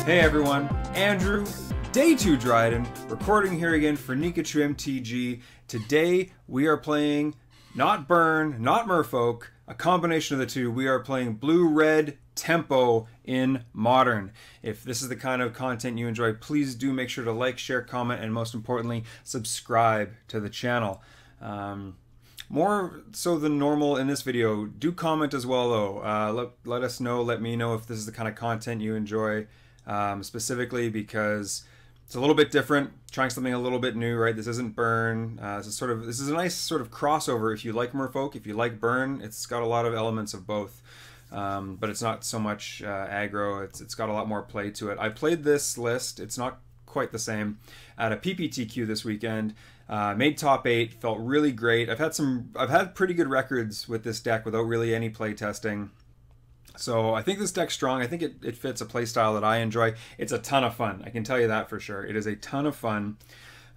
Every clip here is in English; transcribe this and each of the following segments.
Hey everyone, Andrew, day 2 Dryden, recording here again for Pikachu MTG. Today we are playing not Burn, not Merfolk, a combination of the two. We are playing Blue-Red Tempo in Modern. If this is the kind of content you enjoy, please do make sure to like, share, comment, and most importantly, subscribe to the channel. More so than normal in this video, do comment as well though. Let us know, let me know if this is the kind of content you enjoy. Specifically because it's a little bit different, trying something a little bit new, right? This isn't Burn. This is a nice sort of crossover. If you like Merfolk, if you like Burn, it's got a lot of elements of both, but it's not so much aggro. It's got a lot more play to it. I played this list. It's not quite the same at a PPTQ this weekend. Made top 8, felt really great. I've had pretty good records with this deck without really any play testing. So I think this deck's strong. I think it fits a playstyle that I enjoy. It's a ton of fun. I can tell you that for sure. It is a ton of fun.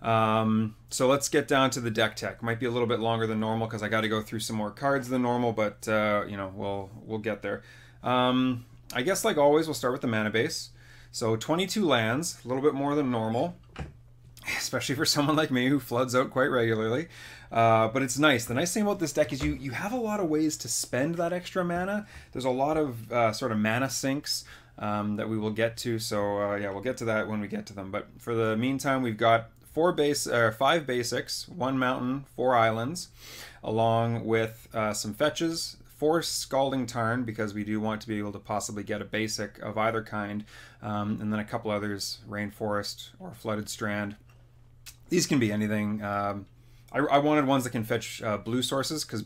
So let's get down to the deck tech. Might be a little bit longer than normal because I got to go through some more cards than normal, but you know, we'll get there. I guess like always, we'll start with the mana base. So 22 lands, a little bit more than normal, especially for someone like me who floods out quite regularly. But it's nice. The nice thing about this deck is you have a lot of ways to spend that extra mana. There's a lot of sort of mana sinks that we will get to. So yeah, we'll get to that when we get to them. But for the meantime, we've got 5 basics, 1 mountain, 4 islands, along with some fetches, 4 Scalding Tarn, because we do want to be able to possibly get a basic of either kind, and then a couple others, Rainforest or Flooded Strand. These can be anything. I wanted ones that can fetch blue sources, because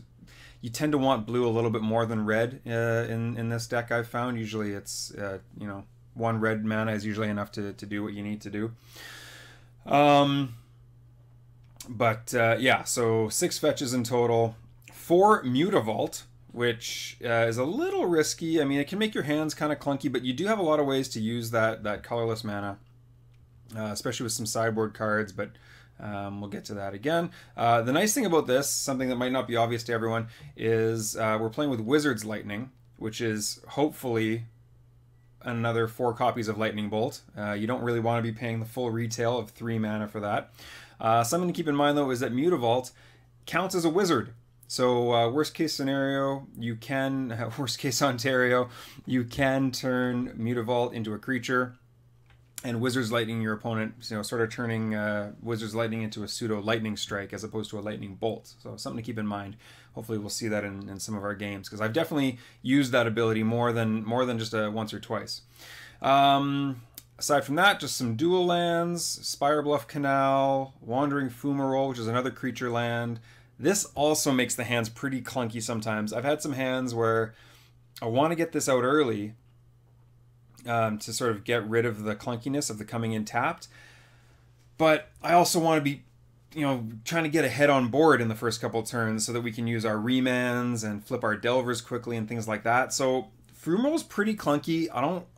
you tend to want blue a little bit more than red in this deck, I've found. Usually it's, you know, 1 red mana is usually enough to do what you need to do. Yeah, so 6 fetches in total. 4 Mutavault, which is a little risky. I mean, it can make your hands kind of clunky, but you do have a lot of ways to use that colorless mana, especially with some sideboard cards, but we'll get to that again. The nice thing about this, something that might not be obvious to everyone, is we're playing with Wizard's Lightning, which is hopefully another 4 copies of Lightning Bolt. You don't really want to be paying the full retail of 3 mana for that. Something to keep in mind though is that Mutavault counts as a wizard. So worst case scenario, you can, worst case Ontario, you can turn Mutavault into a creature, and Wizard's Lightning your opponent, you know, sort of turning Wizard's Lightning into a pseudo Lightning Strike as opposed to a Lightning Bolt. So something to keep in mind. Hopefully we'll see that in some of our games, because I've definitely used that ability more than just once or twice. Aside from that, just some dual lands, Spire Bluff Canal, Wandering Fumarole, which is another creature land. This also makes the hands pretty clunky sometimes. I've had some hands where I want to get this out early to sort of get rid of the clunkiness of the coming in tapped, but I also want to be, you know, trying to get ahead on board in the first couple turns so that we can use our remans and flip our Delvers quickly and things like that. So Fumarole's pretty clunky.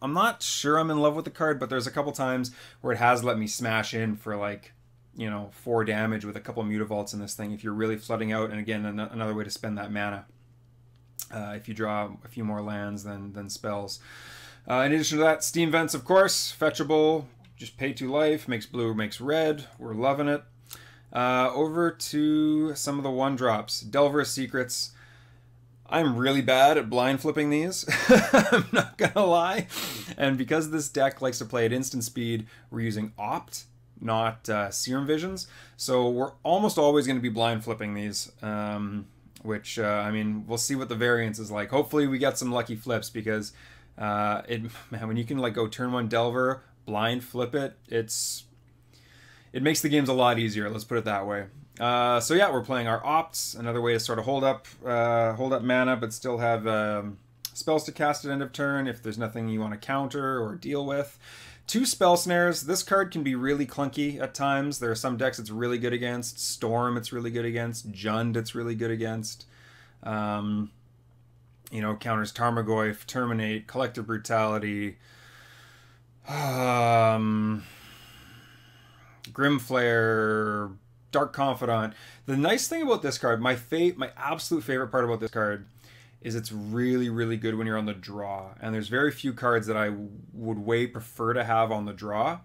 I'm not sure I'm in love with the card, but there's a couple times where it has let me smash in for like, you know, 4 damage with a couple of Mutavaults in this thing if you're really flooding out, and again, another way to spend that mana if you draw a few more lands than spells. In addition to that, Steam Vents, of course, fetchable, just pay 2 life, makes blue, makes red, we're loving it. Over to some of the 1-drops. Delver's Secrets. I'm really bad at blind flipping these, I'm not gonna lie. And because this deck likes to play at instant speed, we're using Opt, not Serum Visions. So we're almost always going to be blind flipping these, which, I mean, we'll see what the variance is like. Hopefully we get some lucky flips, because man, when you can like go turn 1 Delver, blind flip it, it makes the games a lot easier, let's put it that way. So yeah, we're playing our Opts, another way to sort of hold up mana, but still have spells to cast at end of turn if there's nothing you want to counter or deal with. 2 Spell Snares. This card can be really clunky at times. There are some decks it's really good against. Storm it's really good against. Jund it's really good against. You know, counters Tarmogoyf, Terminate, Collective Brutality, Grimflare, Dark Confidant. The nice thing about this card, my absolute favorite part about this card, is it's really, really good when you're on the draw. And there's very few cards that I would way prefer to have on the draw.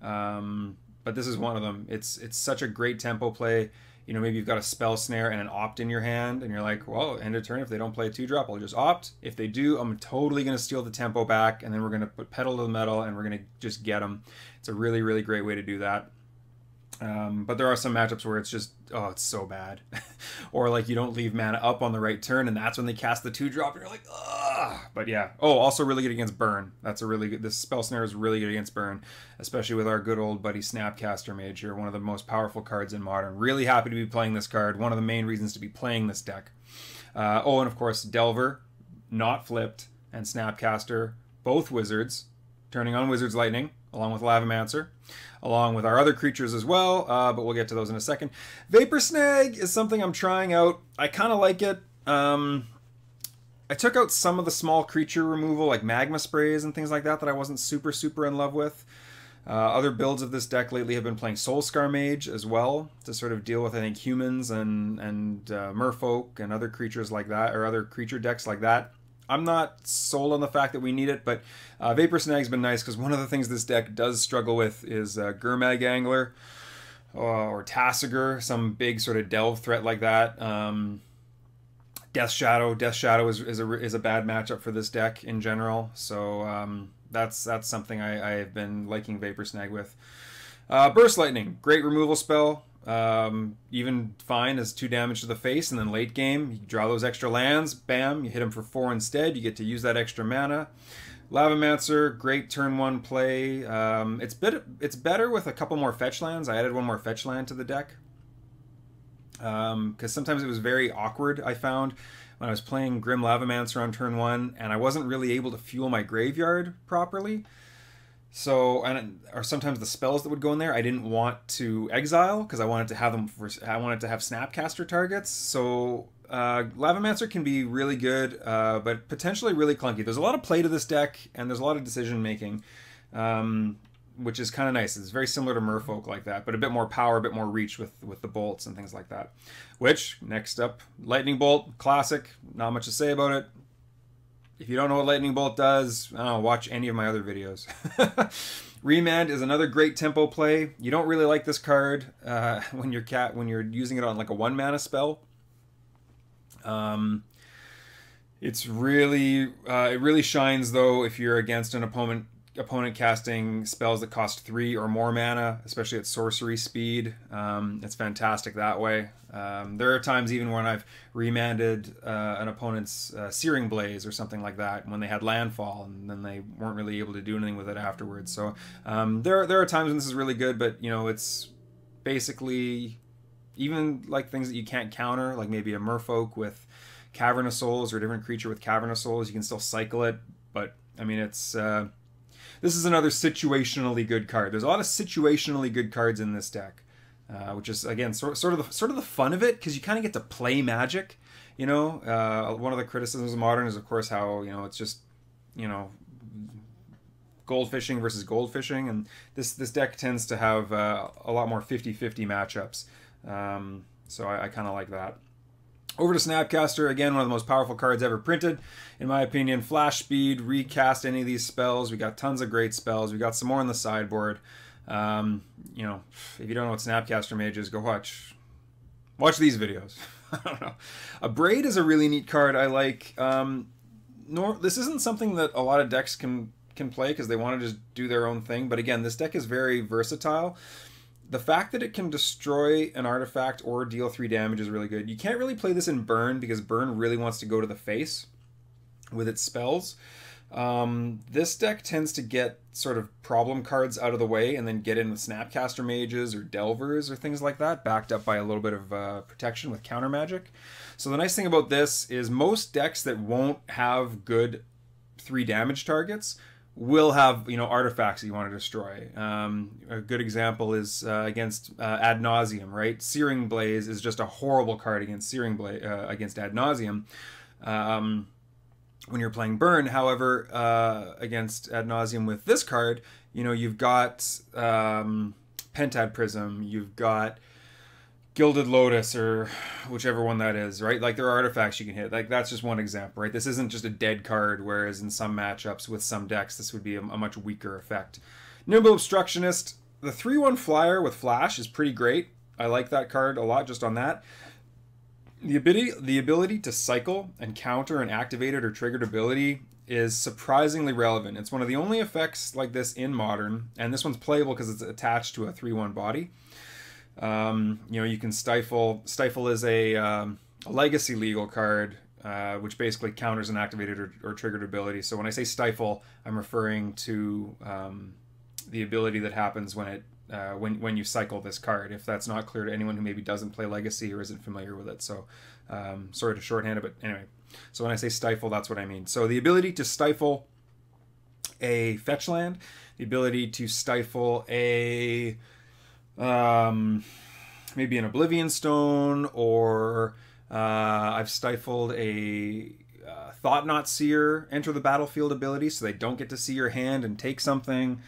But this is one of them. It's such a great tempo play. You know, maybe you've got a Spell Snare and an Opt in your hand, and you're like, well, end of turn, if they don't play a 2-drop, I'll just Opt. If they do, I'm totally going to steal the tempo back, and then we're going to put pedal to the metal, and we're going to just get them. It's a really, really great way to do that. But there are some matchups where it's just, oh, it's so bad. Or like you don't leave mana up on the right turn, and that's when they cast the 2-drop, and you're like, ugh. But yeah. Oh, also really good against Burn. That's a really good, this Spell Snare is really good against Burn, especially with our good old buddy Snapcaster Mage here, one of the most powerful cards in Modern. Really happy to be playing this card. One of the main reasons to be playing this deck. Oh, and of course, Delver, not flipped, and Snapcaster, both wizards, turning on Wizard's Lightning, along with Lavamancer, along with our other creatures as well, but we'll get to those in a second. Vapor Snag is something I'm trying out. I kind of like it. I took out some of the small creature removal, like Magma Sprays and things like that I wasn't super in love with. Other builds of this deck lately have been playing Soulscar Mage as well, to sort of deal with, I think, humans and merfolk and other creatures like that, or other creature decks like that. I'm not sold on the fact that we need it, but Vapor Snag's been nice, because one of the things this deck does struggle with is Gurmag Angler or Tassiger, some big sort of delve threat like that. Death Shadow is a bad matchup for this deck in general, so that's something I've been liking Vapor Snag with. Burst Lightning, great removal spell. Even fine as 2 damage to the face, and then late game you draw those extra lands, bam, you hit them for 4 instead, you get to use that extra mana. Lavamancer, great turn 1 play. It's better with a couple more fetch lands. I added 1 more fetch land to the deck, because sometimes it was very awkward, I found, when I was playing Grim Lavamancer on turn 1 and I wasn't really able to fuel my graveyard properly. So, or sometimes the spells that would go in there, I didn't want to exile because I wanted to have them I wanted to have Snapcaster targets. So, Lavamancer can be really good, but potentially really clunky. There's a lot of play to this deck, and there's a lot of decision making, which is kind of nice. It's very similar to Merfolk like that, but a bit more power, a bit more reach with the bolts and things like that. Which, next up, Lightning Bolt, classic. Not much to say about it. If you don't know what Lightning Bolt does, I don't know, watch any of my other videos. Remand is another great tempo play. You don't really like this card when you're using it on like a 1-mana spell. It's really it really shines though if you're against an opponent casting spells that cost 3 or more mana, especially at sorcery speed. It's fantastic that way. There are times even when I've remanded an opponent's Searing Blaze or something like that when they had landfall, and then they weren't really able to do anything with it afterwards. So there are times when this is really good, but you know, it's basically even like things that you can't counter, like maybe a Merfolk with Cavern of Souls or a different creature with Cavern of Souls, you can still cycle it. But I mean, it's this is another situationally good card. There's a lot of situationally good cards in this deck, which is again sort of the fun of it, because you kind of get to play Magic. You know, one of the criticisms of Modern is, of course, how, you know, it's just, you know, gold fishing versus gold fishing, and this deck tends to have a lot more 50-50 matchups. So I kind of like that. Over to Snapcaster, again, one of the most powerful cards ever printed, in my opinion. Flash speed, recast any of these spells. We got tons of great spells. We got some more on the sideboard. You know, if you don't know what Snapcaster Mage is, go watch these videos. I don't know. A Braid is a really neat card I like. This isn't something that a lot of decks can play because they want to just do their own thing. But again, this deck is very versatile. The fact that it can destroy an artifact or deal 3 damage is really good. You can't really play this in Burn because Burn really wants to go to the face with its spells. This deck tends to get sort of problem cards out of the way and then get in with Snapcaster Mages or Delvers or things like that, backed up by a little bit of protection with counter magic. So the nice thing about this is most decks that won't have good 3 damage targets will have, you know, artifacts that you want to destroy. A good example is against Ad Nauseam, right? Searing Blaze is just a horrible card against Searing Blaze against Ad Nauseam when you're playing Burn. However, against Ad Nauseam with this card, you know, you've got Pentad Prism, you've got Gilded Lotus or whichever one that is, right? Like there are artifacts you can hit. Like that's just one example, right? This isn't just a dead card, whereas in some matchups with some decks, this would be a much weaker effect. Nimble Obstructionist, the 3/1 flyer with flash is pretty great. I like that card a lot just on that. The ability to cycle and counter an activated or triggered ability is surprisingly relevant. It's one of the only effects like this in Modern, and this one's playable because it's attached to a 3/1 body. You know, you can stifle. Stifle is a legacy legal card, which basically counters an activated or triggered ability. So when I say stifle, I'm referring to the ability that happens when it when you cycle this card, if that's not clear to anyone who maybe doesn't play Legacy or isn't familiar with it. So sorry to shorthand it, but anyway. So when I say stifle, that's what I mean. So the ability to stifle a fetch land, the ability to stifle a maybe an Oblivion Stone, or I've stifled a Thought-Knot Seer enter the battlefield ability, so they don't get to see your hand and take something.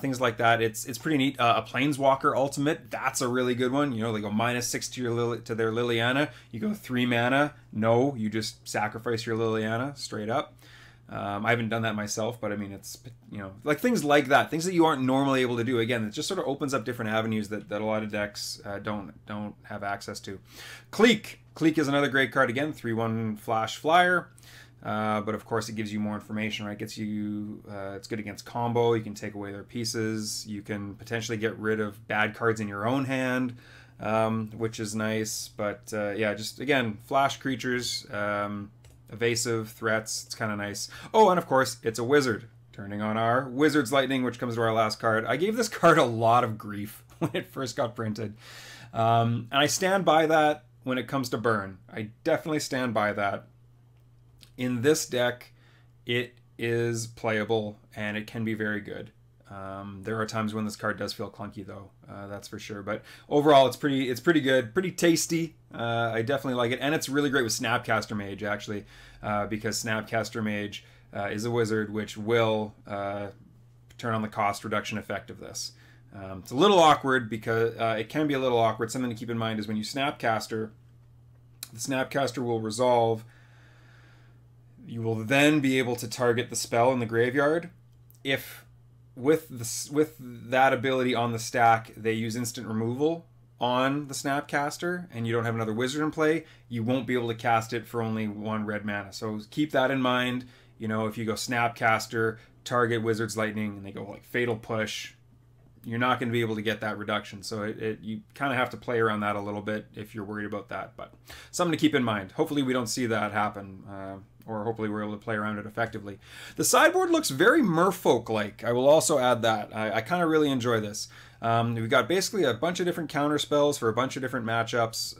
Things like that. It's pretty neat. A Planeswalker ultimate, that's a really good one. You know, they go -6 to their Liliana. You go 3 mana. No, you just sacrifice your Liliana straight up. I haven't done that myself, but I mean, it's, you know, like things like that, things that you aren't normally able to do. Again, it just sort of opens up different avenues that a lot of decks don't have access to. Clique is another great card. Again, 3/1 flash flyer. But of course, it gives you more information, right? Gets you, it's good against combo. You can take away their pieces. You can potentially get rid of bad cards in your own hand, which is nice. But yeah, just again, flash creatures, evasive threats. It's kind of nice. Oh, and of course, it's a wizard. Turning on our Wizard's Lightning, which comes to our last card. I gave this card a lot of grief when it first got printed, and I stand by that when it comes to burn. I definitely stand by that. In this deck, it is playable and it can be very good. There are times when this card does feel clunky, though. That's for sure. But overall, it's pretty good, pretty tasty. I definitely like it, and it's really great with Snapcaster Mage, actually, because Snapcaster Mage is a wizard, which will turn on the cost reduction effect of this. It's a little awkward because it can be a little awkward. Something to keep in mind is when you Snapcaster, the Snapcaster will resolve. You will then be able to target the spell in the graveyard. If with that ability on the stack, they use instant removal on the Snapcaster, and you don't have another wizard in play, you won't be able to cast it for only 1 red mana. So keep that in mind. You know, if you go Snapcaster, target Wizard's Lightning, and they go like Fatal Push, you're not going to be able to get that reduction. So you kind of have to play around that a little bit if you're worried about that. But something to keep in mind. Hopefully we don't see that happen. Or hopefully we're able to play around it effectively. The sideboard looks very Merfolk-like. I will also add that. I kind of really enjoy this. We've got basically a bunch of different counter spells for a bunch of different matchups.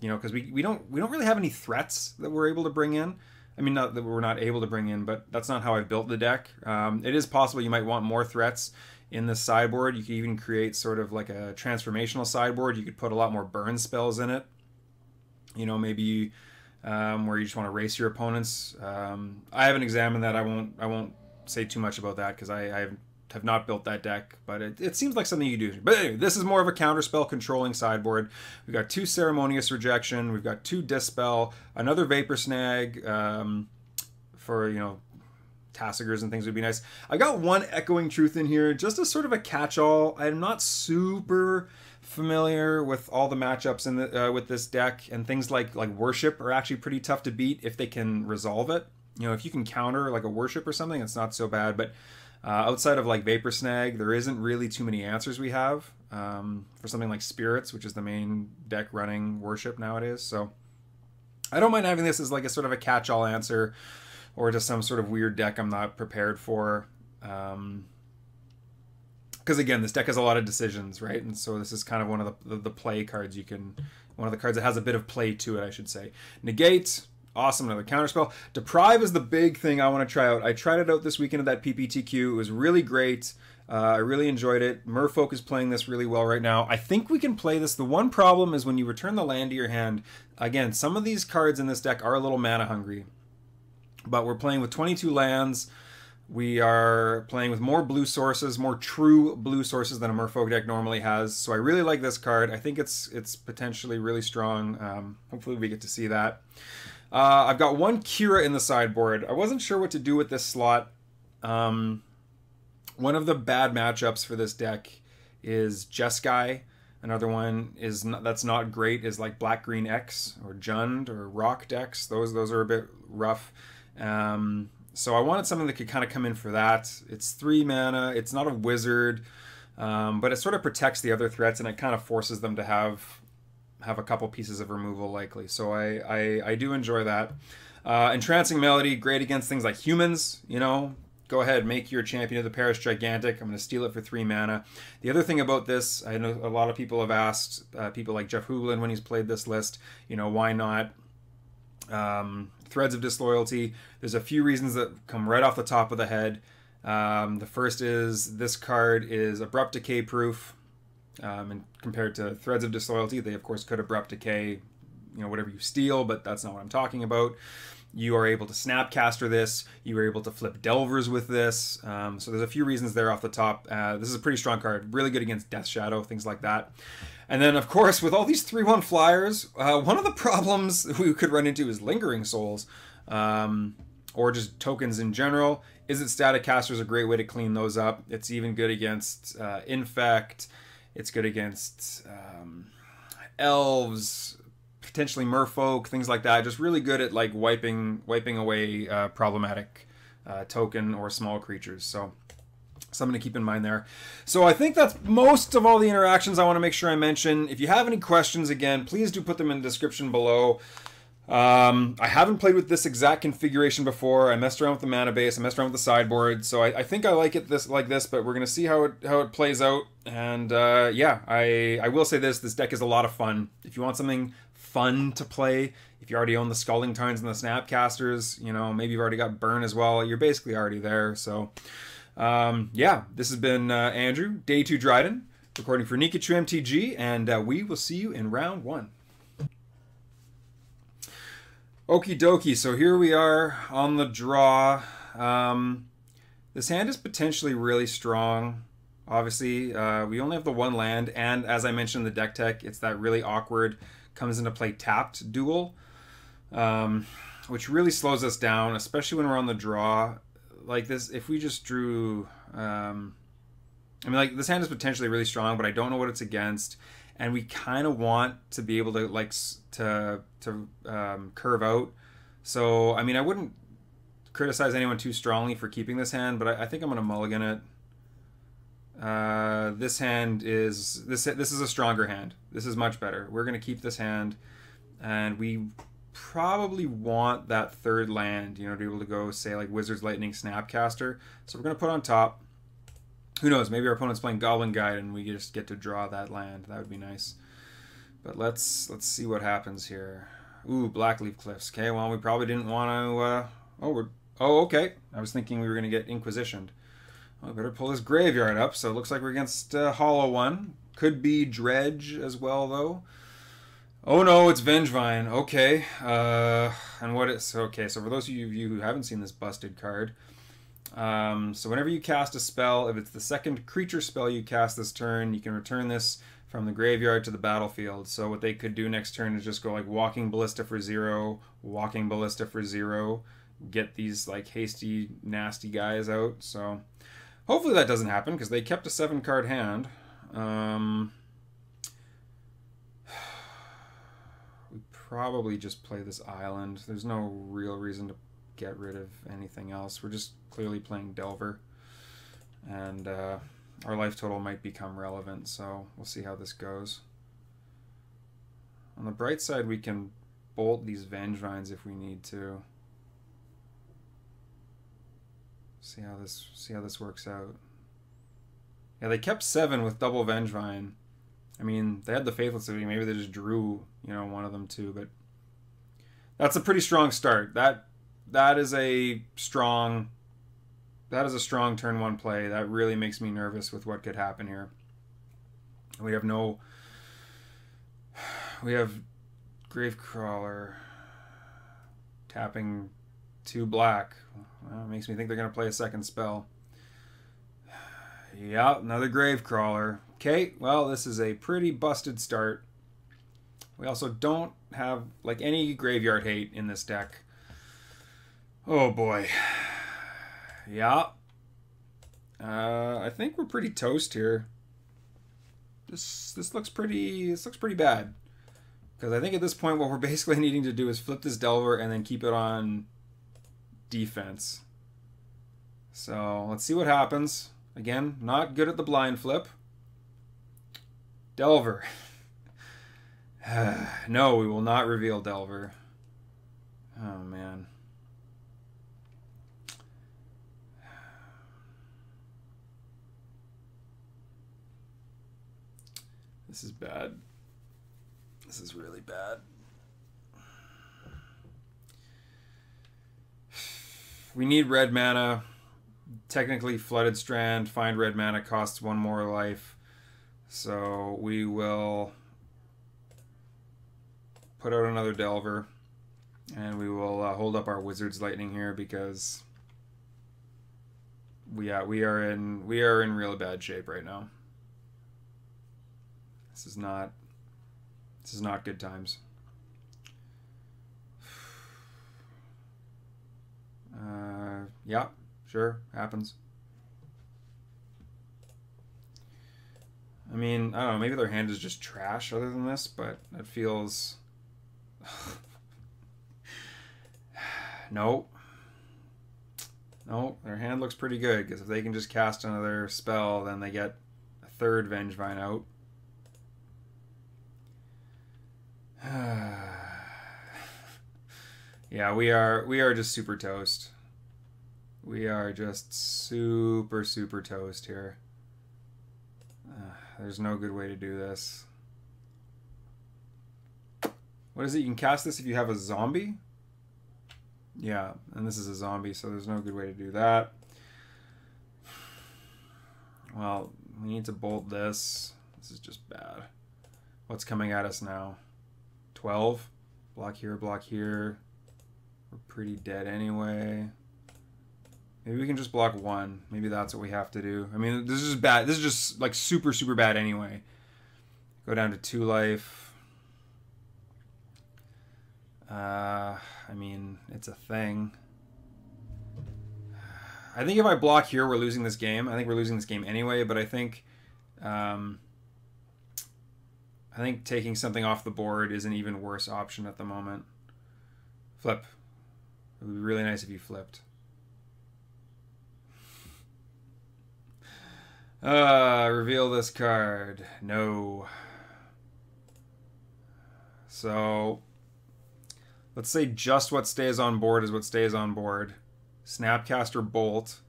You know, because we don't really have any threats that we're able to bring in. I mean, not that we're not able to bring in, but that's not how I've built the deck. It is possible you might want more threats in the sideboard. You could even create sort of like a transformational sideboard. You could put a lot more burn spells in it. You know, maybe where you just want to race your opponents. I haven't examined that. I won't say too much about that because I have not built that deck, but it seems like something you do. But anyway, this is more of a counterspell controlling sideboard. We've got 2 Ceremonious Rejection. We've got 2 Dispel, another Vapor Snag for, you know, Tassigers and things would be nice. I got 1 Echoing Truth in here just as sort of a catch-all. I'm not super familiar with all the matchups in the with this deck, and things like Worship are actually pretty tough to beat if they can resolve it. You know, if you can counter like a Worship or something, it's not so bad. But outside of like Vapor Snag, there isn't really too many answers we have for something like Spirits, which is the main deck running Worship nowadays. So I don't mind having this as like a sort of a catch-all answer, or just some sort of weird deck I'm not prepared for. Because again, this deck has a lot of decisions, right? And so this is kind of one of the play cards one of the cards that has a bit of play to it, I should say. Negate, awesome, another counterspell. Deprive is the big thing I want to try out. I tried it out this weekend at that PPTQ. It was really great. I really enjoyed it. Merfolk is playing this really well right now. I think we can play this. The one problem is when you return the land to your hand, again, some of these cards in this deck are a little mana hungry. But we're playing with 22 lands. We are playing with more blue sources, more true blue sources than a Merfolk deck normally has. So I really like this card. I think it's potentially really strong. Hopefully we get to see that. I've got one Kira in the sideboard. I wasn't sure what to do with this slot. One of the bad matchups for this deck is Jeskai. Another one is that's not great is like Black Green X or Jund or Rock decks. Those are a bit rough. So I wanted something that could kind of come in for that. It's 3 mana. It's not a wizard, but it sort of protects the other threats and it kind of forces them to have a couple pieces of removal likely. So I do enjoy that. Entrancing Melody, great against things like humans, you know. Go ahead, make your Champion of the Parish gigantic. I'm going to steal it for 3 mana. The other thing about this, I know a lot of people have asked, people like Jeff Hoogland when he's played this list, you know, why not Threads of Disloyalty? There's a few reasons that come right off the top of the head. The first is this card is Abrupt Decay proof. And compared to Threads of Disloyalty, they of course could Abrupt Decay, you know, whatever you steal, but that's not what I'm talking about. You are able to Snapcaster this. You are able to flip Delvers with this. So there's a few reasons there off the top. This is a pretty strong card. Really good against Death Shadow, things like that. And then, of course, with all these 3/1 flyers, one of the problems we could run into is Lingering Souls, or just tokens in general. Is it Static Caster is a great way to clean those up. It's even good against Infect. It's good against Elves, potentially Merfolk, things like that. Just really good at like wiping away problematic token or small creatures. So something to keep in mind there. So I think that's most of all the interactions I want to make sure I mention. If you have any questions, again, please do put them in the description below. I haven't played with this exact configuration before. I messed around with the mana base. I messed around with the sideboard. So I think I like it like this, but we're going to see how it plays out. And yeah, I will say this deck is a lot of fun. If you want something fun to play, if you already own the Scalding Tarns and the Snapcasters, you know, maybe you've already got Burn as well, you're basically already there. So yeah, this has been Andrew, Day 2 Dryden, recording for Nikachu MTG, and we will see you in round 1. Okie dokie, so here we are on the draw. This hand is potentially really strong. Obviously, we only have the 1 land, and as I mentioned in the deck tech, it's that really awkward comes into play tapped duel, which really slows us down, especially when we're on the draw. Like this, if we just drew, I mean, like this hand is potentially really strong, but I don't know what it's against, and we kind of want to be able to like curve out. So I mean, I wouldn't criticize anyone too strongly for keeping this hand, but I think I'm gonna mulligan it. This hand is this is a stronger hand. This is much better. We're gonna keep this hand, and we probably want that 3rd land, you know, to be able to go say like Wizard's Lightning Snapcaster. So we're gonna put on top. Who knows? Maybe our opponent's playing Goblin Guide and we just get to draw that land. That would be nice. But let's see what happens here. Ooh, Blackleaf Cliffs. Okay, well we probably didn't want to. Oh, okay. I was thinking we were gonna get Inquisitioned. Well, I better pull this graveyard up. So it looks like we're against Hollow One. Could be Dredge as well, though. Oh no, it's Vengevine. Okay. And what is... Okay, so for those of you who haven't seen this busted card, so whenever you cast a spell, if it's the 2nd creature spell you cast this turn, you can return this from the graveyard to the battlefield. So what they could do next turn is just go like Walking Ballista for 0, Walking Ballista for 0, get these like hasty, nasty guys out. So hopefully that doesn't happen, because they kept a 7-card hand. We probably just play this island. There's no real reason to get rid of anything else. We're just clearly playing Delver. And our life total might become relevant, so we'll see how this goes. On the bright side, we can bolt these Vengevines if we need to. See how this works out. Yeah, they kept 7 with double Vengevine. I mean, they had the Faithless ability. Maybe they just drew, you know, one of them too. But that's a pretty strong start. That is a strong turn 1 play. That really makes me nervous with what could happen here. We have Gravecrawler tapping 2 black. Well, it makes me think they're going to play a second spell. Yeah, another Gravecrawler. Okay, well, this is a pretty busted start. We also don't have, like, any graveyard hate in this deck. Oh, boy. Yeah. I think we're pretty toast here. This looks pretty bad. Because I think at this point what we're basically needing to do is flip this Delver and then keep it on defense. So let's see what happens. Again, not good at the blind flip. Delver. No, we will not reveal Delver. Oh, man. This is bad. This is really bad. We need red mana. Technically, Flooded Strand, find red mana costs 1 more life. So we will put out another Delver. And we will hold up our Wizard's Lightning here because we are in really bad shape right now. This is not good times. Yeah, sure, happens. I mean, I don't know, maybe their hand is just trash other than this, but it feels... No. No, their hand looks pretty good, because if they can just cast another spell, then they get a 3rd Vengevine out. Yeah, we are just super toast. We are just super toast here. There's no good way to do this. What is it? You can cast this if you have a zombie? Yeah, and this is a zombie, so there's no good way to do that. Well, we need to bolt this. This is just bad. What's coming at us now? 12? Block here, block here. We're pretty dead anyway. Maybe we can just block 1. Maybe that's what we have to do. I mean, this is just bad. This is just like super bad anyway. Go down to 2 life. I mean, it's a thing. I think if I block here, we're losing this game. I think we're losing this game anyway, but I think taking something off the board is an even worse option at the moment. Flip. It would be really nice if you flipped. Reveal this card. No. So, let's say just what stays on board is what stays on board. Snapcaster Bolt.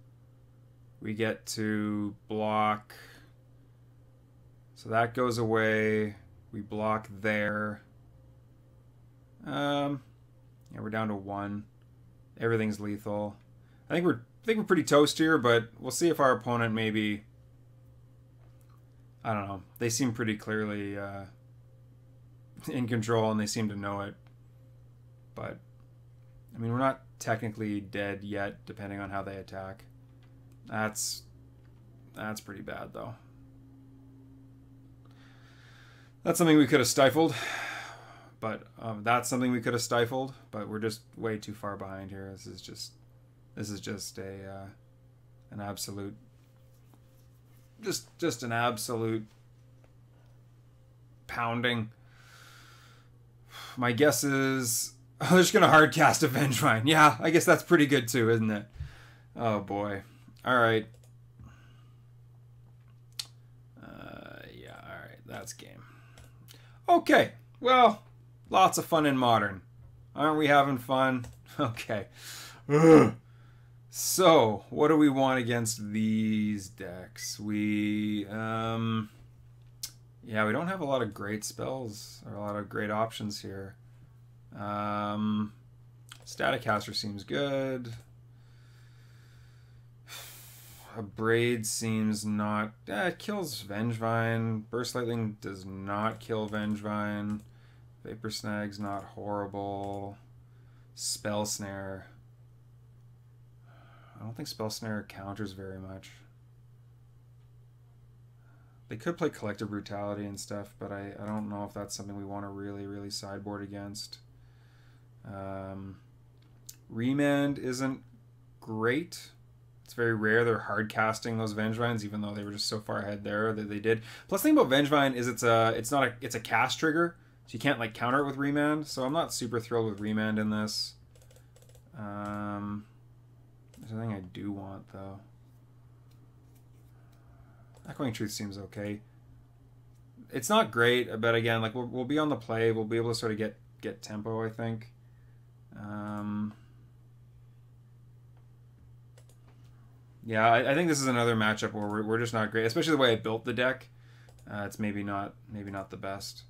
We get to block. So that goes away. We block there. Yeah, we're down to 1. Everything's lethal. I think we're pretty toast here, but we'll see if our opponent maybe... I don't know. They seem pretty clearly in control, and they seem to know it. But, I mean, we're not technically dead yet, depending on how they attack. That's pretty bad, though. That's something we could have stifled. But that's something we could have stifled, but we're just way too far behind here. This is just an absolute, just an absolute pounding. My guess is they're just gonna hard cast a Vengevine. Yeah, I guess that's pretty good too, isn't it? Oh boy. All right. Yeah. All right. That's game. Okay. Well. Lots of fun in Modern. Aren't we having fun? Okay. Ugh. So, what do we want against these decks? We, yeah, we don't have a lot of great spells or a lot of great options here. Staticaster seems good. A Braid seems not... it kills Vengevine. Burst Lightning does not kill Vengevine. Vapor Snag's not horrible. Spell Snare. I don't think Spell Snare counters very much. They could play Collective Brutality and stuff, but I don't know if that's something we want to really sideboard against. Remand isn't great. It's very rare they're hard casting those Vengevines, even though they were just so far ahead there that they did. Plus, the thing about Vengevine is it's a cast trigger, so you can't like counter it with Remand. So I'm not super thrilled with Remand in this. There's a thing I do want though. Echoing Truth seems okay. It's not great, but again, like we'll be on the play. We'll be able to sort of get tempo, I think. Yeah, I think this is another matchup where we're just not great, especially the way I built the deck. It's maybe not the best.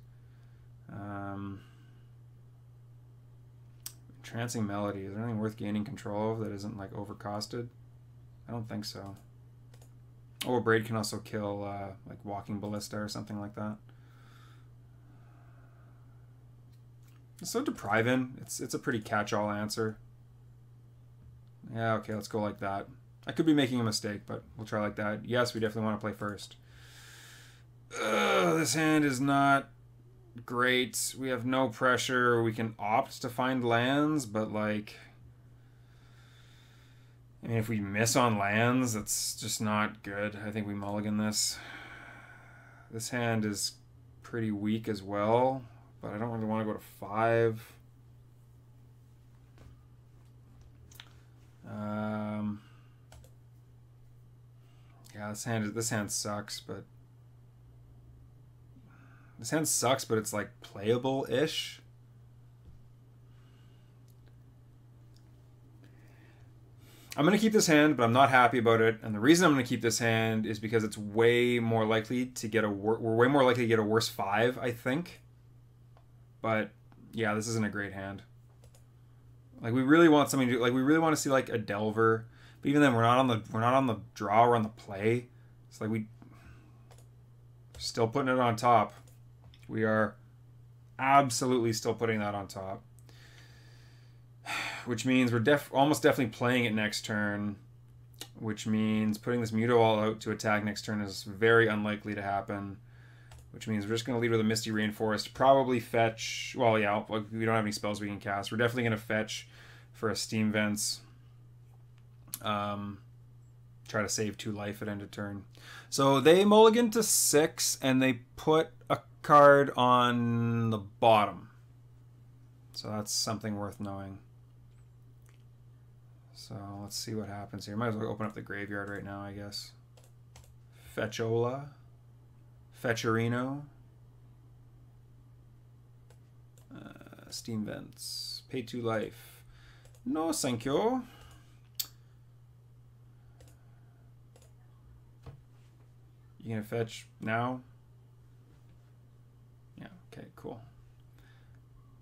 Trancing Melody. Is there anything worth gaining control of that isn't like overcosted? I don't think so. Oh, Braid can also kill like Walking Ballista or something like that. So Depriving, it's a pretty catch-all answer. Yeah, okay, let's go like that. I could be making a mistake, but we'll try like that. Yes, we definitely want to play first. This hand is not great. We have no pressure. We can opt to find lands, but like... I mean, if we miss on lands, that's just not good. I think we mulligan this. This hand is pretty weak as well, but I don't really want to go to 5. Yeah, this hand sucks, but it's like playable-ish. I'm going to keep this hand, but I'm not happy about it. And the reason I'm going to keep this hand is because it's way more likely to get we're way more likely to get a worse 5, I think. But yeah, this isn't a great hand. Like we really want something to like we really want to see like a Delver, but even then we're not on the draw, we're on the play. It's like we're still putting it on top. We are absolutely still putting that on top. Which means we're almost definitely playing it next turn, which means putting this Mutawall out to attack next turn is very unlikely to happen, which means we're just going to lead with a Misty Rainforest, probably fetch, well, yeah, we don't have any spells we can cast. We're definitely going to fetch for a Steam Vents, try to save 2 life at end of turn. So they mulligan to 6, and they put a card on the bottom. So that's something worth knowing. So let's see what happens here. Might as well open up the graveyard right now, I guess. Fetchola. Fetcherino. Steam Vents. Pay 2 life. No, thank you. You gonna fetch now? Yeah, okay, cool.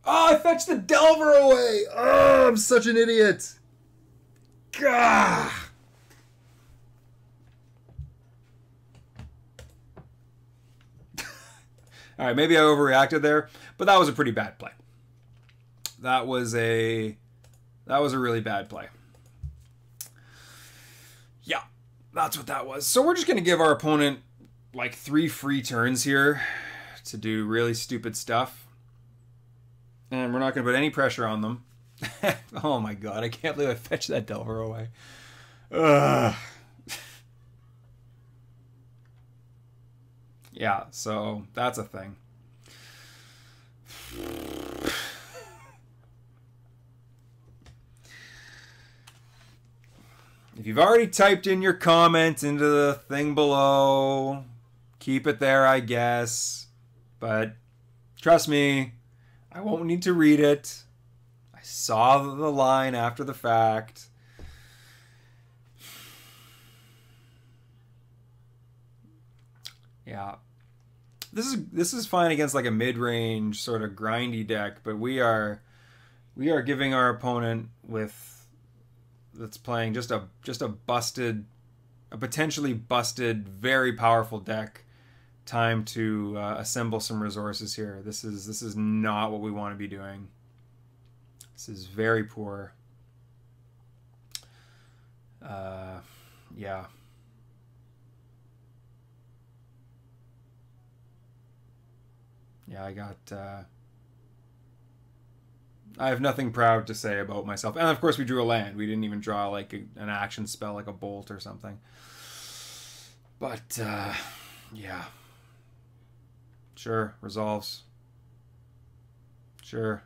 Oh, I fetched the Delver away! Oh, I'm such an idiot! Gah! Alright, maybe I overreacted there, but that was a pretty bad play. That was a really bad play. Yeah, that's what that was. So we're just going to give our opponent like 3 free turns here to do really stupid stuff. And we're not going to put any pressure on them. Oh my god, I can't believe I fetched that Delver away. Ugh. Yeah, so that's a thing. If you've already typed in your comments into the thing below, keep it there, I guess. But trust me, I won't need to read it. I saw the line after the fact. Yeah. This is fine against like a mid-range sort of grindy deck, but we are giving our opponent that's playing just a potentially busted, very powerful deck time to assemble some resources here. This is not what we want to be doing. This is very poor. Yeah. Yeah, I have nothing proud to say about myself. And of course we drew a land. We didn't even draw like an action spell like a bolt or something. But, yeah. Sure, resolves. Sure.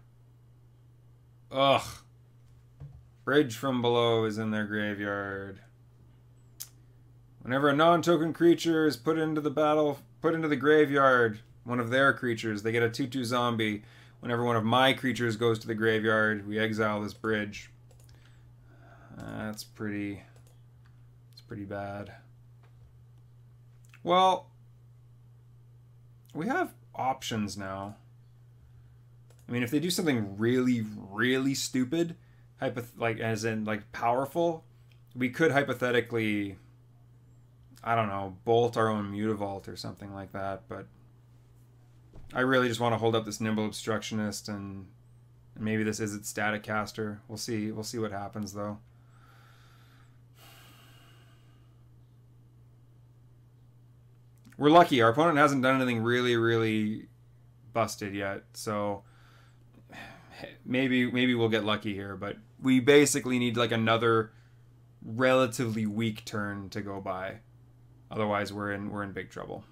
Ugh. Bridge from below is in their graveyard. Whenever a non-token creature is put into the graveyard, one of their creatures, they get a 2/2 zombie. Whenever one of my creatures goes to the graveyard, we exile this bridge. That's pretty bad. Well, we have options now. I mean, if they do something really, really stupid, like as in like powerful, we could hypothetically, I don't know, bolt our own Mutavault or something like that. But I really just want to hold up this Nimble Obstructionist, and maybe this is its Snapcaster. We'll see. We'll see what happens though. We're lucky. Our opponent hasn't done anything really, really busted yet, so maybe we'll get lucky here. But we basically need like another relatively weak turn to go by. Otherwise, we're in big trouble.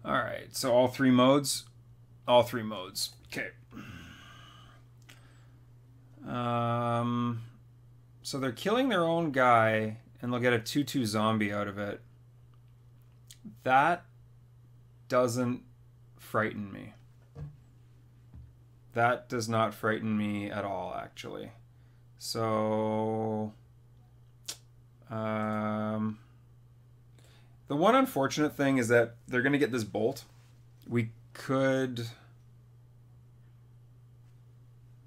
All right. So all three modes. All three modes. Okay. So they're killing their own guy, and they'll get a 2/2 zombie out of it. That doesn't frighten me. That does not frighten me at all, actually. So, the one unfortunate thing is that they're going to get this bolt. We could...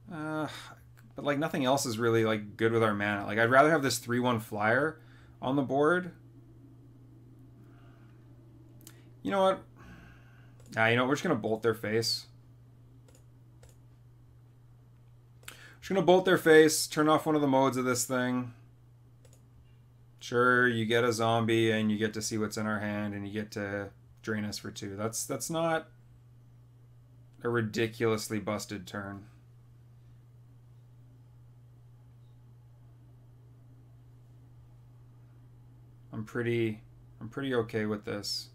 but like nothing else is really like good with our mana. Like I'd rather have this 3/1 flyer on the board. You know what? You know what? We're just gonna bolt their face. Just gonna bolt their face. Turn off one of the modes of this thing. Sure, you get a zombie and you get to see what's in our hand and you get to drain us for 2. That's not a ridiculously busted turn. I'm pretty okay with this.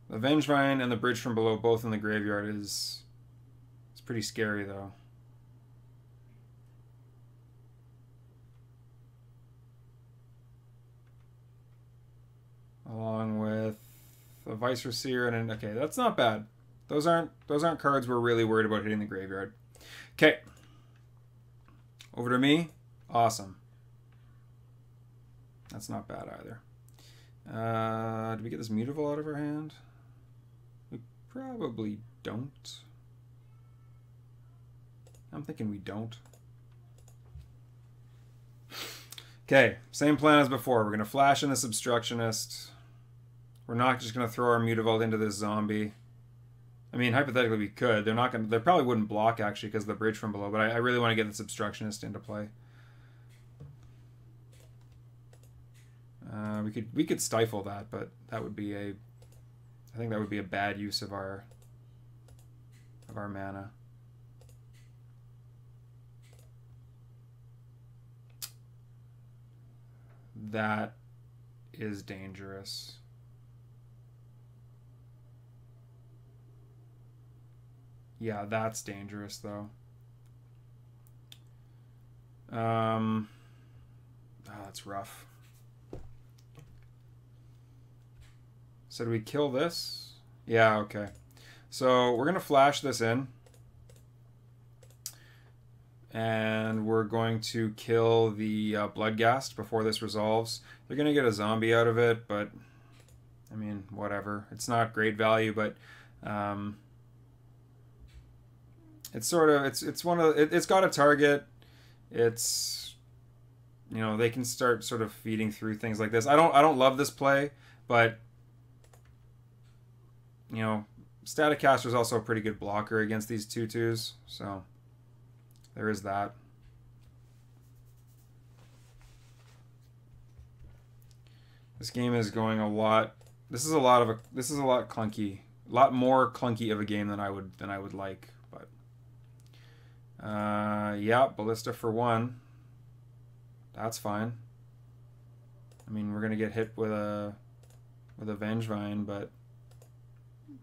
The Vengevine and the Bridge from Below both in the graveyard is pretty scary though. Along with a Viceroy Seer and an... Okay, that's not bad. Those aren't cards we're really worried about hitting the graveyard. Okay. Over to me. Awesome. That's not bad either. Do we get this Mutavault out of our hand? We probably don't. I'm thinking we don't. Okay, same plan as before. We're going to flash in this Obstructionist. We're not just going to throw our Mutavault into this zombie. I mean, hypothetically we could. They're not going to... They probably wouldn't block, actually, because of the Bridge from Below. But I really want to get this Obstructionist into play. We could stifle that, but that would be a... I think that would be a bad use of our mana. That is dangerous. Yeah, that's dangerous though. Oh, that's rough. So do we kill this? Yeah, okay. So we're going to flash this in. And we're going to kill the Bloodghast before this resolves. They're going to get a zombie out of it, but I mean, whatever. It's not great value, but it's sort of it's got a target. It's, you know, they can start sort of feeding through things like this. I don't love this play, but you know, Staticaster is also a pretty good blocker against these 2/2s, so there is that. This game is going a lot. This is a lot clunky, a lot more clunky of a game than I would like. But yeah, Ballista for 1. That's fine. I mean, we're gonna get hit with a Vengevine, but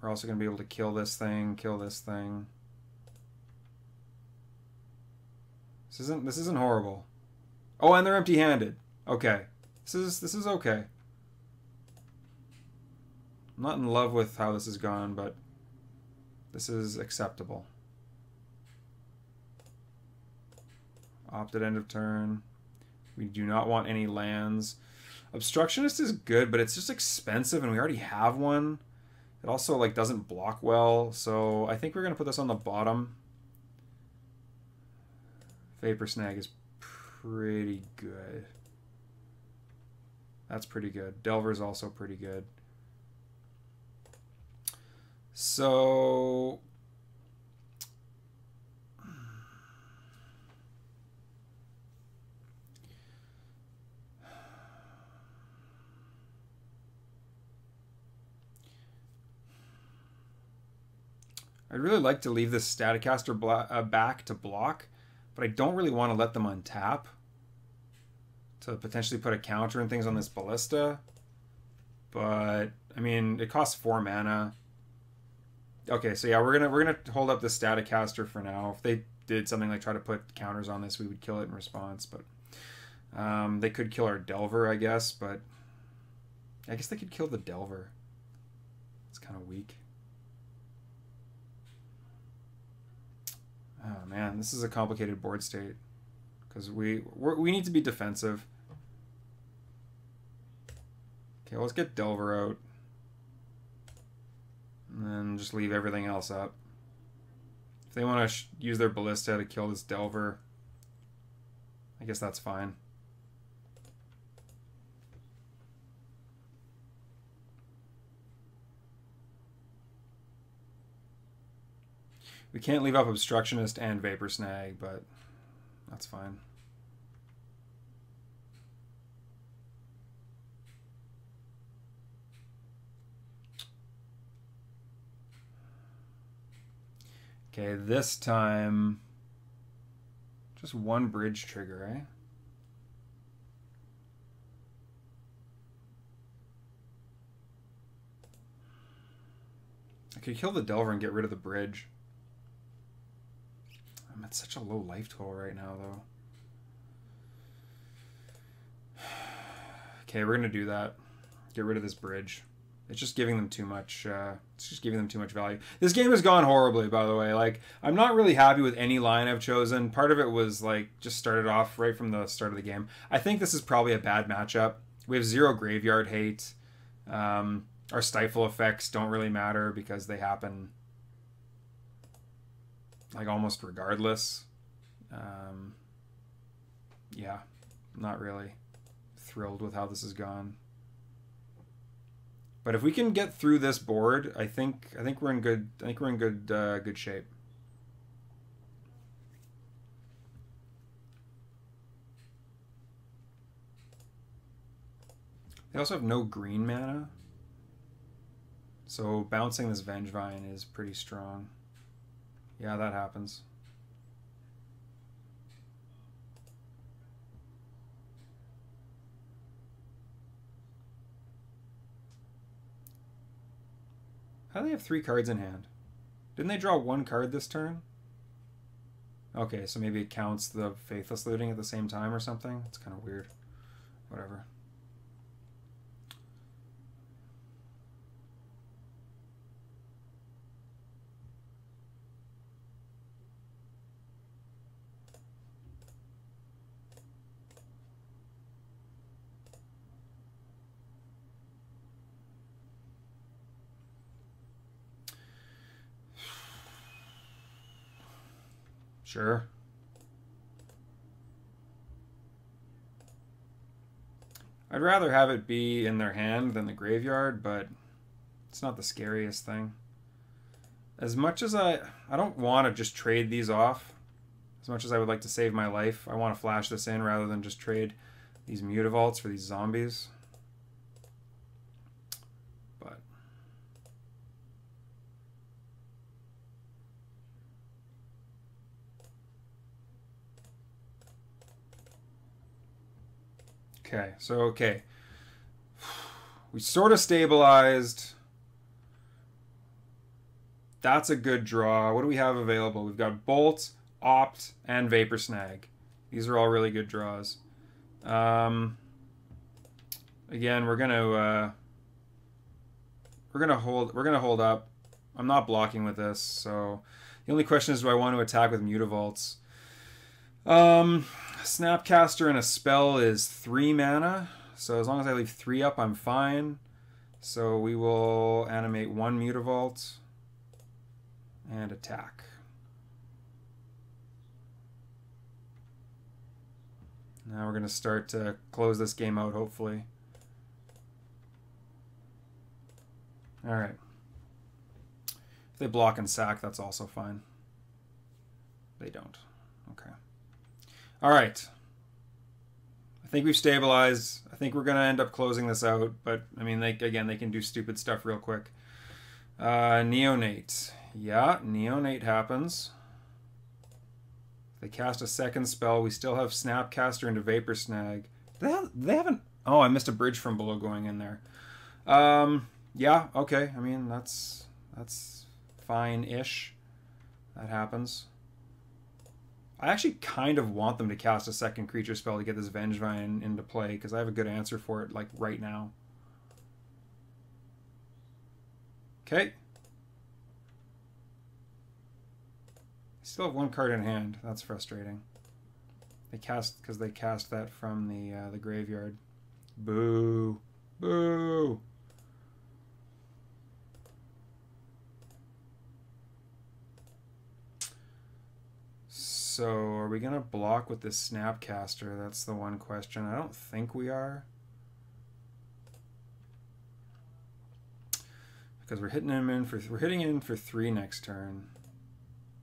we're also gonna be able to kill this thing, kill this thing. This isn't horrible. Oh, and they're empty-handed. Okay, this is okay. I'm not in love with how this has gone, but this is acceptable. Opted end of turn. We do not want any lands. Obstructionist is good, but it's just expensive, and we already have one. It also like doesn't block well, so I think we're gonna put this on the bottom. Vapor Snag is pretty good. That's pretty good. Delver is also pretty good. So I'd really like to leave this Staticaster back to block, but I don't really want to let them untap to potentially put a counter and things on this Ballista. But I mean, it costs 4 mana. Okay, so yeah, we're gonna hold up the Staticaster for now. If they did something like try to put counters on this, we would kill it in response. But they could kill our Delver, I guess. But I guess they could kill the Delver. It's kind of weak. Oh man, this is a complicated board state because we need to be defensive. Okay, let's get Delver out. And then just leave everything else up. If they want to use their Ballista to kill this Delver, I guess that's fine. We can't leave up Obstructionist and Vapor Snag, but that's fine. Okay, this time, just 1 bridge trigger, eh? I could kill the Delver and get rid of the bridge. I'm at such a low life total right now, though. Okay, we're gonna do that. Get rid of this bridge. It's just giving them too much. It's just giving them too much value. This game has gone horribly, by the way. Like, I'm not really happy with any line I've chosen. Part of it was like just started off right from the start of the game. I think this is probably a bad matchup. We have 0 graveyard hate. Our stifle effects don't really matter because they happen like almost regardless. Yeah, not really thrilled with how this has gone. But if we can get through this board, I think we're in good. I think we're in good shape. They also have no green mana, so bouncing this Vengevine is pretty strong. Yeah, that happens. How do they have 3 cards in hand? Didn't they draw 1 card this turn? Okay, so maybe it counts the Faithless Looting at the same time or something? It's kind of weird. Whatever. Sure. I'd rather have it be in their hand than the graveyard, but it's not the scariest thing. As much as I don't want to just trade these off. As much as I would like to save my life, I want to flash this in rather than just trade these Mutavaults for these zombies. But okay, so okay. We sort of stabilized. That's a good draw. What do we have available? We've got Bolt, Opt, and Vapor Snag. These are all really good draws. Again, we're gonna hold up. I'm not blocking with this, so the only question is, do I want to attack with Mutavaults? Snapcaster and a spell is 3 mana, so as long as I leave 3 up, I'm fine. So we will animate 1 Mutavault and attack. Now we're going to start to close this game out, hopefully. Alright. If they block and sack, that's also fine. They don't. Okay. Alright. I think we've stabilized. I think we're going to end up closing this out, but, I mean, they can do stupid stuff real quick. Neonate. Yeah, Neonate happens. They cast a second spell. We still have Snapcaster into Vapor Snag. They haven't... Oh, I missed a bridge from below going in there. Yeah, okay. I mean, that's fine-ish. That happens. I actually kind of want them to cast a second creature spell to get this Vengevine into play, because I have a good answer for it, like, right now. Okay. Still have 1 card in hand. That's frustrating. Because they cast that from the graveyard. Boo. Boo. So, are we going to block with this Snapcaster? That's the one question. I don't think we are. Because we're hitting in for 3 next turn.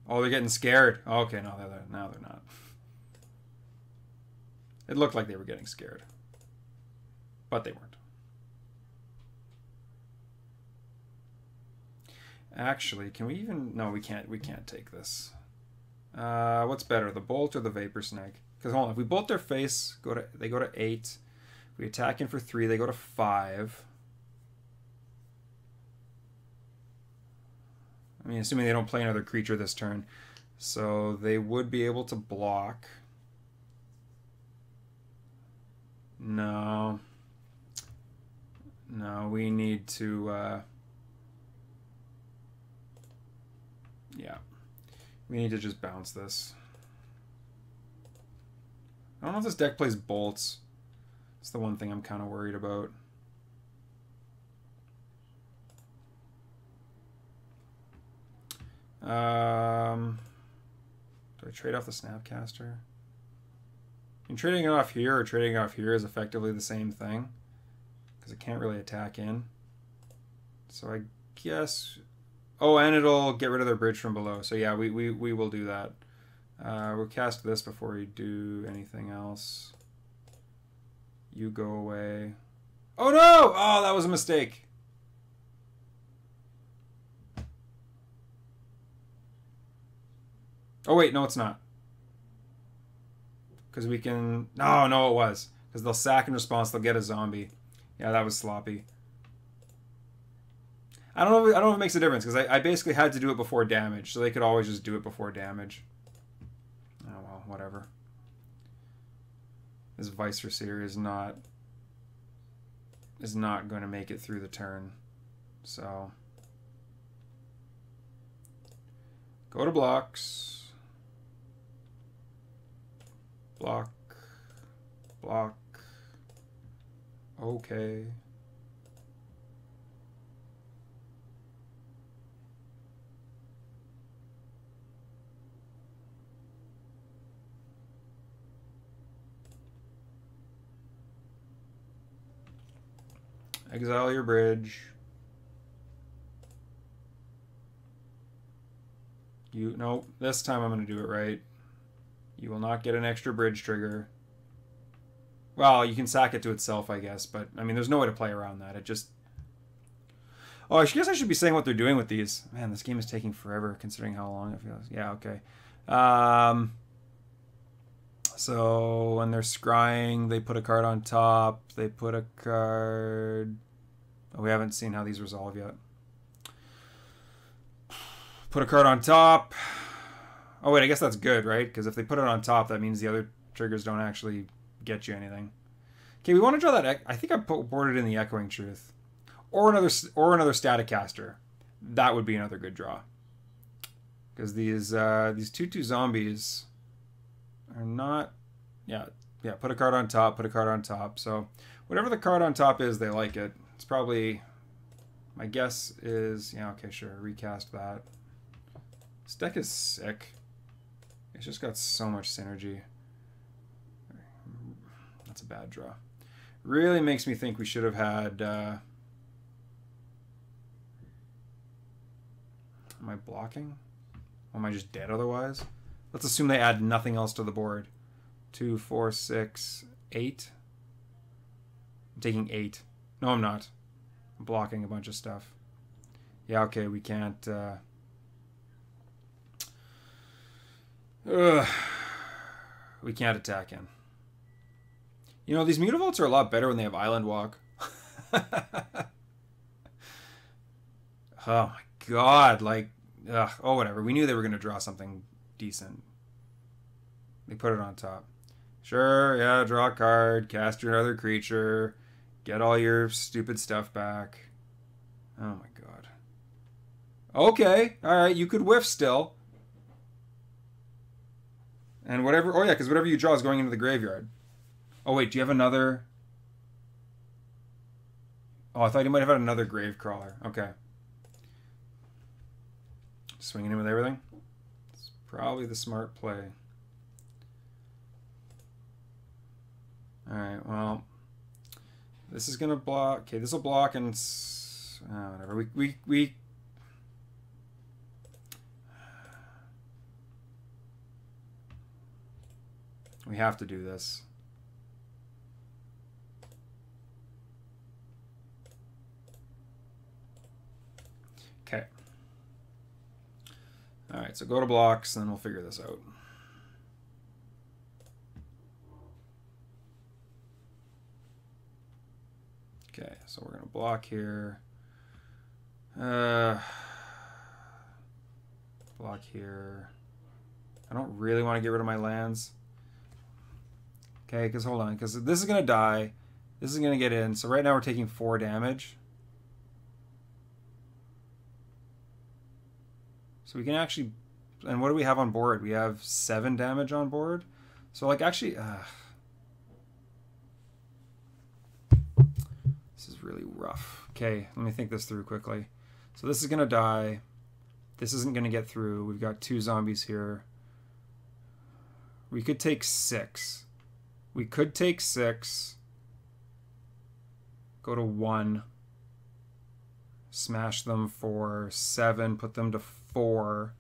Oh, they're getting scared. Okay, no, now they're not. It looked like they were getting scared. But they weren't. Actually, can we even... No, we can't take this. What's better, the Bolt or the Vapor Snag? Because hold on, if we bolt their face, they go to 8. If we attack in for 3, they go to 5. I mean, assuming they don't play another creature this turn. So they would be able to block. No. No, we need to... yeah. We need to just bounce this. I don't know if this deck plays bolts. It's the one thing I'm kind of worried about. Do I trade off the Snapcaster? And trading it off here or trading it off here is effectively the same thing, because it can't really attack in. So I guess... Oh, and it'll get rid of their bridge from below. So yeah, we will do that. We'll cast this before we do anything else. You go away. Oh no! Oh, that was a mistake. Oh wait, no it's not. Because we can... No, it was. Because they'll sack in response, they'll get a zombie. Yeah, that was sloppy. I don't know if it makes a difference, because I basically had to do it before damage, so they could always just do it before damage. Oh well, whatever. This Vice Receiver is not going to make it through the turn. So go to blocks. Block. Block. Okay. Exile your bridge. You no, this time I'm going to do it right. You will not get an extra bridge trigger. Well, you can sack it to itself, I guess, but I mean, there's no way to play around that. It just... Oh, I guess I should be saying what they're doing with these. Man, this game is taking forever considering how long it feels. Yeah, okay. So when they're scrying, they put a card on top. They put a card... Oh, we haven't seen how these resolve yet. Put a card on top. Oh, wait, I guess that's good, right? Because if they put it on top, that means the other triggers don't actually get you anything. Okay, we want to draw that... I think I boarded in the Echoing Truth. Or another Staticaster. That would be another good draw. Because these 2/2 zombies are not... Yeah, put a card on top, put a card on top. So whatever the card on top is, they like it. It's probably... My guess is... Yeah, okay, sure. Recast that. This deck is sick. It's just got so much synergy. That's a bad draw. Really makes me think we should have had... Am I blocking? Or am I just dead otherwise? Let's assume they add nothing else to the board. 2, 4, 6, 8. I'm taking 8. No, I'm not. I'm blocking a bunch of stuff. Yeah, okay, we can't... we can't attack him. You know, these Mutavaults are a lot better when they have Island Walk. Oh my god, like... Ugh, oh, whatever. We knew they were going to draw something decent. They put it on top. Sure, yeah, draw a card, cast your other creature, get all your stupid stuff back. Oh my god. Okay, alright, you could whiff still. And whatever... Oh yeah, because whatever you draw is going into the graveyard. Oh wait, do you have another... Oh, I thought you might have had another Grave Crawler. Okay. Swinging in with everything. It's probably the smart play. Alright, well. This is going to block. Okay, this will block and... whatever. We have to do this. Okay. Alright, so go to blocks, and then we'll figure this out. Okay, so we're going to block here. Block here. I don't really want to get rid of my lands. Okay, because hold on, because this is going to die. This is going to get in. So right now we're taking 4 damage. So we can actually... And what do we have on board? We have 7 damage on board. So like actually... this is really rough. Okay, let me think this through quickly. So this is going to die. This isn't going to get through. We've got 2 zombies here. We could take 6. We could take 6. Go to 1. Smash them for 7. Put them to 4.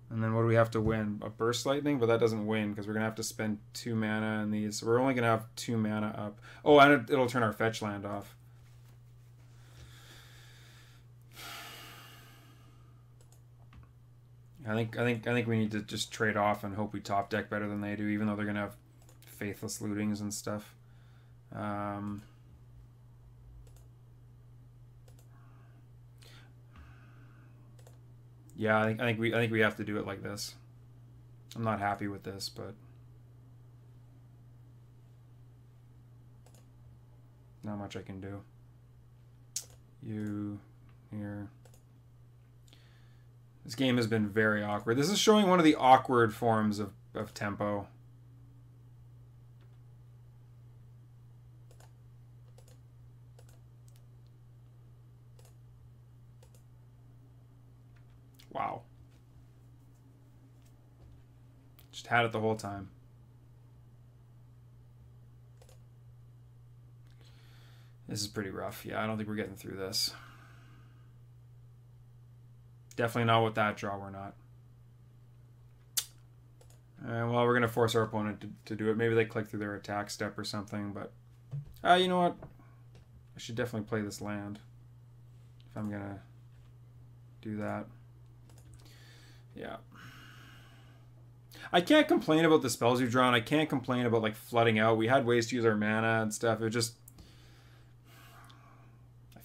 And then what do we have to win? A Burst Lightning? But that doesn't win because we're going to have to spend 2 mana on these. So we're only going to have 2 mana up. Oh, and it'll turn our fetch land off. I think we need to just trade off and hope we top deck better than they do, even though they're gonna have faithless lootings and stuff. Yeah, I think we have to do it like this. I'm not happy with this, but not much I can do. You here. This game has been very awkward. This is showing one of the awkward forms of tempo. Wow. Just had it the whole time. This is pretty rough. Yeah, I don't think we're getting through this. Definitely not with that draw, we're not. Well, we're going to force our opponent to do it. Maybe they click through their attack step or something, but... you know what? I should definitely play this land. If I'm going to do that. Yeah. I can't complain about the spells we've drawn. I can't complain about, like, flooding out. We had ways to use our mana and stuff. It just...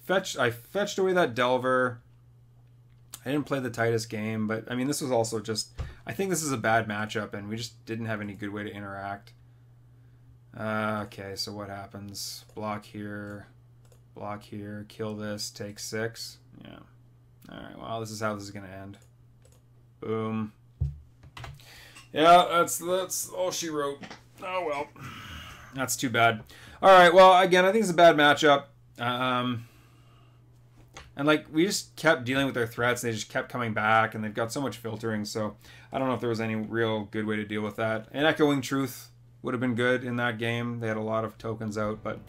I fetched away that Delver. I didn't play the tightest game, but, I mean, this was also just... I think this is a bad matchup, and we just didn't have any good way to interact. Okay, so what happens? Block here, kill this, take 6. Yeah. Alright, well, this is how this is going to end. Boom. Yeah, that's all she wrote. Oh, well. That's too bad. Alright, well, again, I think it's a bad matchup. And, like, we just kept dealing with their threats, and they just kept coming back, and they've got so much filtering, so I don't know if there was any real good way to deal with that. And Echoing Truth would have been good in that game. They had a lot of tokens out, but...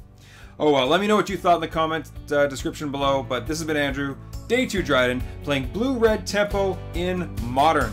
Oh, well, let me know what you thought in the comment description below, but this has been Andrew, Day 2 Dryden, playing Blue-Red Tempo in Modern.